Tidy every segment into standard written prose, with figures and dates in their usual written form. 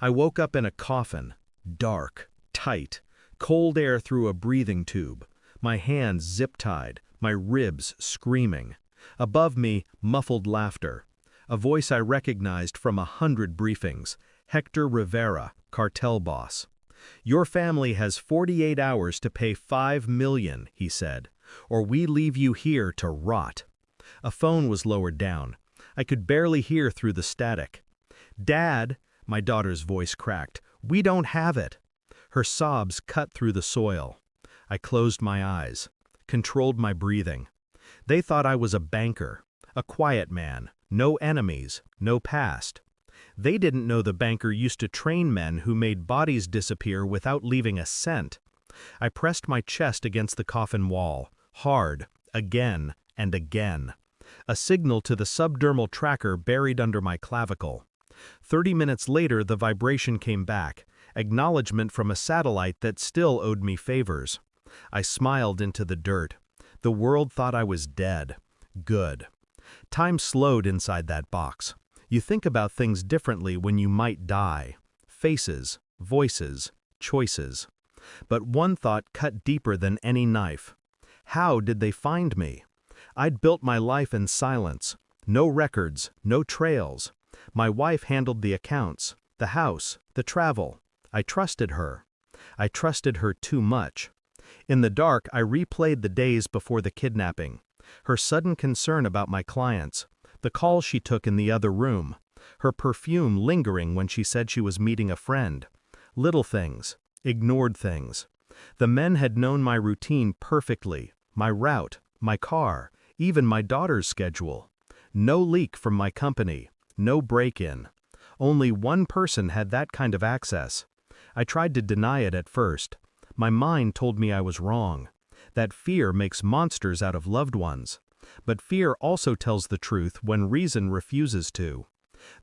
I woke up in a coffin, dark, tight, cold air through a breathing tube, my hands zip-tied, my ribs screaming. Above me, muffled laughter. A voice I recognized from 100 briefings. Hector Rivera, cartel boss. "Your family has 48 hours to pay $5 million," he said, "or we leave you here to rot." A phone was lowered down. I could barely hear through the static. "Dad," my daughter's voice cracked, "we don't have it." Her sobs cut through the soil. I closed my eyes, controlled my breathing. They thought I was a banker, a quiet man, no enemies, no past. They didn't know the banker used to train men who made bodies disappear without leaving a cent. I pressed my chest against the coffin wall, hard, again and again. A signal to the subdermal tracker buried under my clavicle. 30 minutes later, the vibration came back, acknowledgement from a satellite that still owed me favors. I smiled into the dirt. The world thought I was dead. Good. Time slowed inside that box. You think about things differently when you might die. Faces, voices, choices. But one thought cut deeper than any knife. How did they find me? I'd built my life in silence. No records, no trails. My wife handled the accounts, the house, the travel. I trusted her. I trusted her too much. In the dark, I replayed the days before the kidnapping. Her sudden concern about my clients, the call she took in the other room, her perfume lingering when she said she was meeting a friend. Little things, ignored things. The men had known my routine perfectly, my route, my car, even my daughter's schedule. No leak from my company, no break-in. Only one person had that kind of access. I tried to deny it at first. My mind told me I was wrong, that fear makes monsters out of loved ones. But fear also tells the truth when reason refuses to.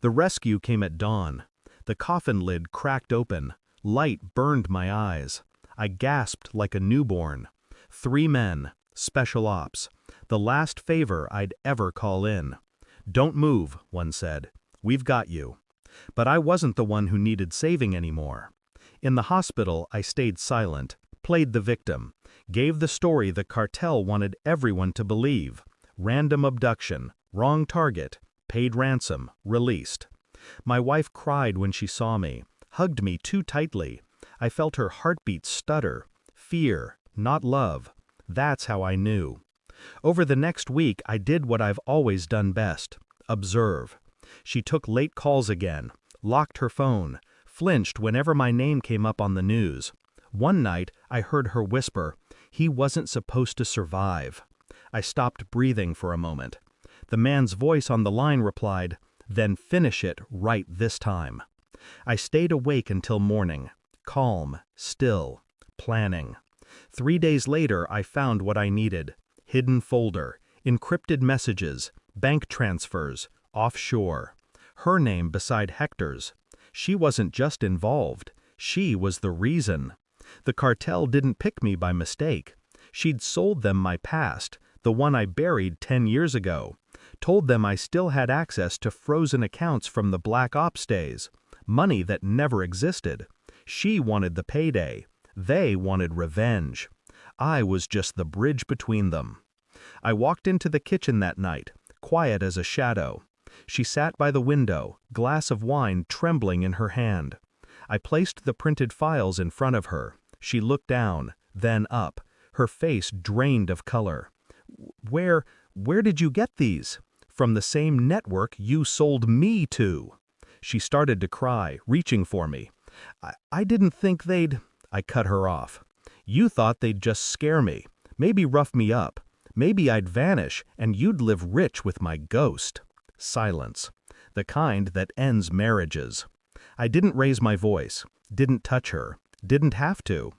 The rescue came at dawn. The coffin lid cracked open. Light burned my eyes. I gasped like a newborn. 3 men, special ops. The last favor I'd ever call in. "Don't move," one said. "We've got you." But I wasn't the one who needed saving anymore. In the hospital, I stayed silent, played the victim, gave the story the cartel wanted everyone to believe. Random abduction, wrong target, paid ransom, released. My wife cried when she saw me, hugged me too tightly. I felt her heartbeat stutter. Fear, not love. That's how I knew. Over the next week, I did what I've always done best: observe. She took late calls again, locked her phone, flinched whenever my name came up on the news. One night, I heard her whisper, "He wasn't supposed to survive." I stopped breathing for a moment. The man's voice on the line replied, "Then finish it right this time." I stayed awake until morning, calm, still, planning. 3 days later, I found what I needed: hidden folder, encrypted messages, bank transfers, offshore. Her name beside Hector's. She wasn't just involved, she was the reason. The cartel didn't pick me by mistake. She'd sold them my past, the one I buried 10 years ago. Told them I still had access to frozen accounts from the Black Ops days. Money that never existed. She wanted the payday. They wanted revenge. I was just the bridge between them. I walked into the kitchen that night, quiet as a shadow. She sat by the window, glass of wine trembling in her hand. I placed the printed files in front of her. She looked down, then up, her face drained of color. Where did you get these?" "From the same network you sold me to." She started to cry, reaching for me. I didn't think they'd—" I cut her off. "You thought they'd just scare me, maybe rough me up. Maybe I'd vanish and you'd live rich with my ghost." Silence. The kind that ends marriages. I didn't raise my voice, didn't touch her, didn't have to.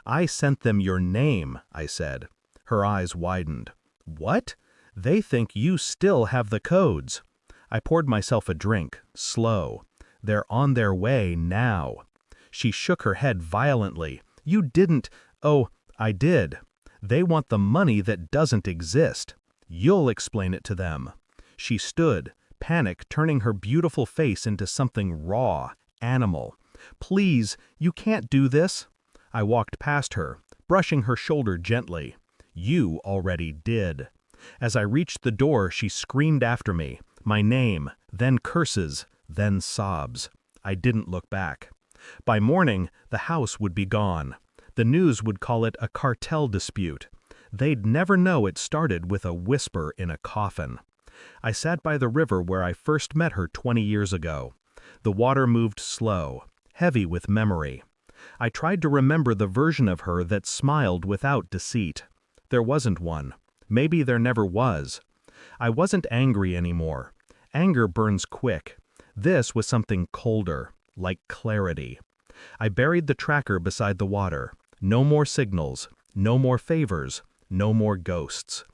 "I sent them your name," I said. Her eyes widened. "What? They think you still have the codes." I poured myself a drink, slow. "They're on their way now." She shook her head violently. "You didn't—" "Oh, I did. They want the money that doesn't exist. You'll explain it to them." She stood, panic turning her beautiful face into something raw, animal. "Please, you can't do this." I walked past her, brushing her shoulder gently. "You already did." As I reached the door, she screamed after me, my name, then curses, then sobs. I didn't look back. By morning, the house would be gone. The news would call it a cartel dispute. They'd never know it started with a whisper in a coffin. I sat by the river where I first met her 20 years ago. The water moved slow, heavy with memory. I tried to remember the version of her that smiled without deceit. There wasn't one. Maybe there never was. I wasn't angry anymore. Anger burns quick. This was something colder, like clarity. I buried the tracker beside the water. No more signals, no more favors, no more ghosts.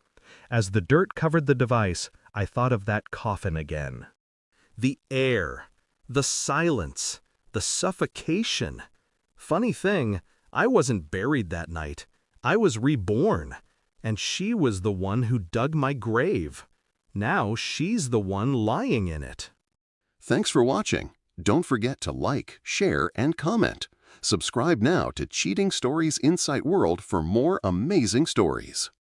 As the dirt covered the device, I thought of that coffin again. The air, the silence, the suffocation. Funny thing, I wasn't buried that night. I was reborn, and she was the one who dug my grave. Now she's the one lying in it. Thanks for watching. Don't forget to like, share, and comment. Subscribe now to Cheating Stories Insight World for more amazing stories.